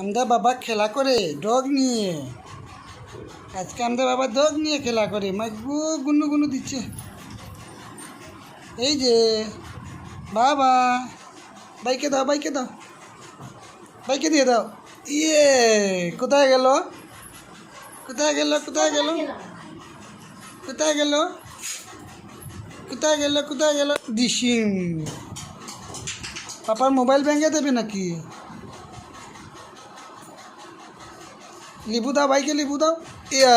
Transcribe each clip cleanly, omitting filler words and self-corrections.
আমরা বাবা খেলা করে ডগ নিয়ে। আজকে আমরা বাবা ডগ নিয়ে খেলা করে মাইগু গুনু গুনু দিচ্ছে। এই যে বাবা, বাইকে দাও, বাইকে দাও, বাইকে দিয়ে দাও। ইয়ে, কোথায় গেল, কোথায় গেল, কোথায় গেল, কোথায় গেল, কোথায় গেল, কোথায় গেল? ডিসিং পাপার মোবাইল ভেঙে দেবে নাকি? লিবু দাও, বাইকে লিবু দাও। ইয়া,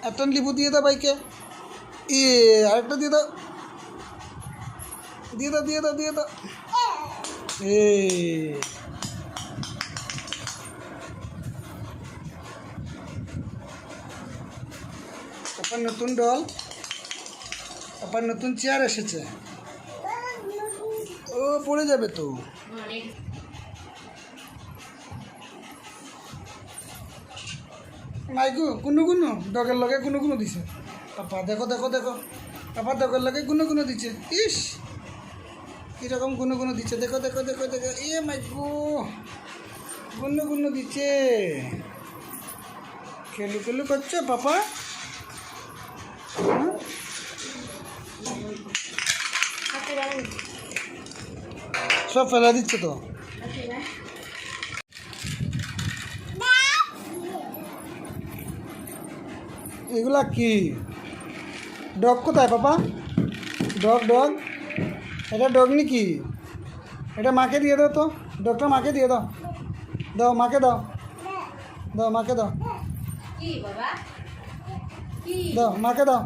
একটা লিবু দিয়ে দাও বাইকে। ইয়ে, আরেকটা দিয়ে দাও, দিয়ে দাও, দিয়ে দাও, দিয়ে দাও। পাপার নতুন ডল, পাপার নতুন চেয়ার এসেছে। ও পড়ে যাবে তো। মাইকু গুনু গুনু ডগের লগে গুনু গুনু দিছে। পাপা দেখো দেখো দেখো, পাপা ডগের লগে গুনু গুনু দিচ্ছে। ইস, কিরকম গুনু গুনু দিচ্ছে, দেখো দেখো দেখো দেখো। ইয়ে মাইকু গুনু গুনু দিচ্ছে। খেলু খেলু করছে পাপা। সব ফেলা দিচ্ছে তো। এগুলা কি? ডগ কোথায় পাপা? ডগ ডগ, এটা ডগ নাকি? এটা মাকে দিয়ে দাও তো, ডগটা মাকে দিয়ে দাও। দাও মাকে দাও, দাও মাকে দাও, দাও মাকে দাও।